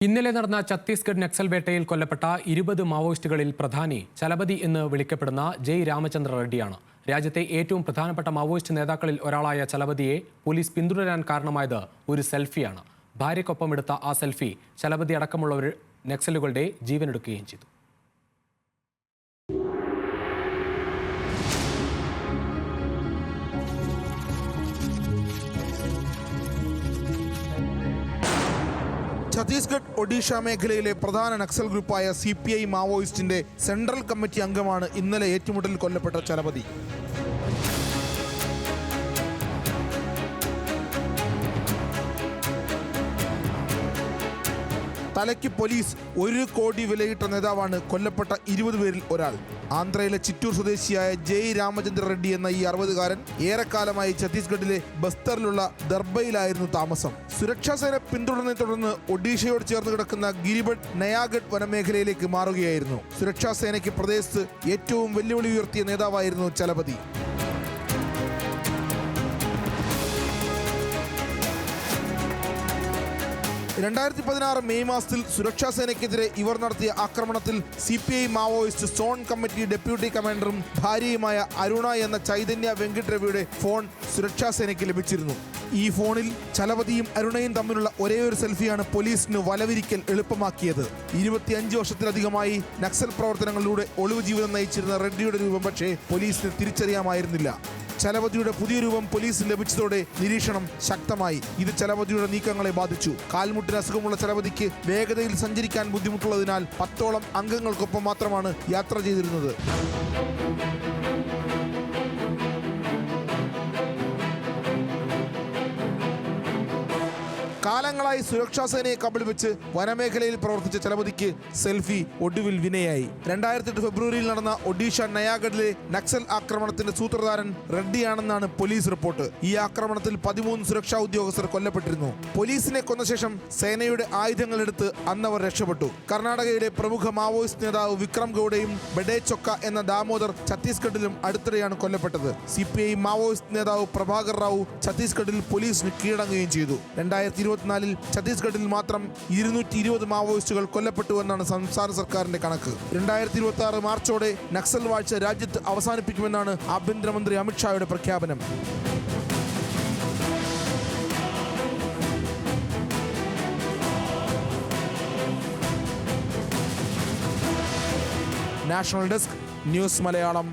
ഇന്നലെ നടന്ന ഛത്തീസ്ഗഡ് നക്സൽ വേട്ടയിൽ കൊല്ലപ്പെട്ട 20 മാവോയിസ്റ്റുകളിൽ പ്രധാനി ചലപതി എന്ന് വിളിക്കപ്പെടുന്ന ജയ് രാമചന്ദ്ര റെഡ്ഡിയാണ്. രാജ്യത്തെ ഏറ്റവും പ്രധാനപ്പെട്ട മാവോയിസ്റ്റ് നേതാക്കളിൽ ഒരാളായ ചലപതിയെ പോലീസ് പിന്തുടരാൻ കാരണമായത് ഒരു സെൽഫിയാണ്. ഭാര്യയ്ക്കൊപ്പം എടുത്ത ആ സെൽഫി ചലപതി അടക്കമുള്ളവർ നക്സലുകളുടെ ജീവനെടുക്കുകയും ചെയ്തു. ഛത്തീസ്ഗഡ് ഒഡീഷ മേഖലയിലെ പ്രധാന നക്സൽ ഗ്രൂപ്പായ CPI മാവോയിസ്റ്റിന്റെ സെൻട്രൽ കമ്മിറ്റി അംഗമാണ് ഇന്നലെ ഏറ്റുമുട്ടലിൽ കൊല്ലപ്പെട്ട ചലപതി. തലയ്ക്ക് പോലീസ് 1 കോടി വിലയിട്ട നേതാവാണ് കൊല്ലപ്പെട്ട 20 പേരിൽ ഒരാൾ. ആന്ധ്രയിലെ ചിറ്റൂർ സ്വദേശിയായ ജയ് രാമചന്ദ്ര റെഡ്ഡി എന്ന ഈ 60-കാരൻ ഏറെക്കാലമായി ഛത്തീസ്ഗഡിലെ ബസ്തറിലുള്ള ദർബയിലായിരുന്നു താമസം. സുരക്ഷാസേന പിന്തുടർന്നതിനെ തുടർന്ന് ഒഡീഷയോട് ചേർന്ന് കിടക്കുന്ന ഗിരിബഡ് നയാഗഡ് വനമേഖലയിലേക്ക് മാറുകയായിരുന്നു. സുരക്ഷാസേനയ്ക്ക് പ്രദേശത്ത് ഏറ്റവും വെല്ലുവിളി ഉയർത്തിയ നേതാവായിരുന്നു ചലപതി. 2016 മെയ് മാസത്തിൽ സുരക്ഷാ സേനയ്ക്കെതിരെ ഇവർ നടത്തിയ ആക്രമണത്തിൽ CPI Maoist zone committee deputy കമാൻഡറും ഭാര്യയുമായ അരുണ എന്ന ചൈതന്യ വെങ്കിട്ട് രവിയുടെ ഫോൺ സുരക്ഷാ സേനയ്ക്ക് ലഭിച്ചിരുന്നു. ഈ ഫോണിൽ ചലപതിയും അരുണയും തമ്മിലുള്ള ഒരേയൊരു സെൽഫിയാണ് പോലീസിന് വലവിരിക്കൽ എളുപ്പമാക്കിയത്. 25 വർഷത്തിലധികമായി നക്സൽ പ്രവർത്തനങ്ങളിലൂടെ ഒളിവ് ജീവിതം നയിച്ചിരുന്ന റെഡ്ഡിയുടെ രൂപം പക്ഷേ പോലീസിന് തിരിച്ചറിയാമായിരുന്നില്ല. ചലപതിയുടെ പുതിയ രൂപം പോലീസിന് ലഭിച്ചതോടെ നിരീക്ഷണം ശക്തമായി. ഇത് ചലപതിയുടെ നീക്കങ്ങളെ ബാധിച്ചു. കാൽമുട്ടിന് അസുഖമുള്ള ചലപതിക്ക് വേഗതയിൽ സഞ്ചരിക്കാൻ ബുദ്ധിമുട്ടുള്ളതിനാൽ 10ഓളം അംഗങ്ങൾക്കൊപ്പം മാത്രമാണ് യാത്ര ചെയ്തിരുന്നത്. കാലങ്ങളായി സുരക്ഷാ സേനയെ കബളിപ്പിച്ച് വനമേഖലയിൽ പ്രവർത്തിച്ച ചലപതിക്ക് സെൽഫി ഒടുവിൽ വിനയായി. 2008 ഫെബ്രുവരിയിൽ നടന്ന ഒഡീഷ നയാഗഡിലെ നക്സൽ ആക്രമണത്തിന്റെ സൂത്രധാരൻ റെഡ്ഡിയാണെന്നാണ് പോലീസ് റിപ്പോർട്ട്. ഈ ആക്രമണത്തിൽ 13 സുരക്ഷാ ഉദ്യോഗസ്ഥർ കൊല്ലപ്പെട്ടിരുന്നു. പോലീസിനെ കൊന്ന ശേഷം സേനയുടെ ആയുധങ്ങളെടുത്ത് അന്നവർ രക്ഷപ്പെട്ടു. കർണാടകയിലെ പ്രമുഖ മാവോയിസ്റ്റ് നേതാവ് വിക്രം ഗൌഡയും ബഡേച്ചൊക്ക എന്ന ദാമോദർ ഛത്തീസ്ഗഡിലും അടുത്തിടെയാണ് കൊല്ലപ്പെട്ടത്. CPI മാവോയിസ്റ്റ് നേതാവ് പ്രഭാകർ റാവു ഛത്തീസ്ഗഡിൽ പോലീസിന് കീഴടങ്ങുകയും ചെയ്തു. 2024 ഛത്തീസ്ഗഡിൽ മാത്രം 220 മാവോയിസ്റ്റുകൾ കൊല്ലപ്പെട്ടുവെന്നാണ് സംസ്ഥാന സർക്കാരിന്റെ കണക്ക്. 2026 മാർച്ചോടെ നക്സൽ വാഴ്ച രാജ്യത്ത് അവസാനിപ്പിക്കുമെന്നാണ് ആഭ്യന്തരമന്ത്രി അമിത്ഷായുടെ പ്രഖ്യാപനം. National desk, news Malayalam.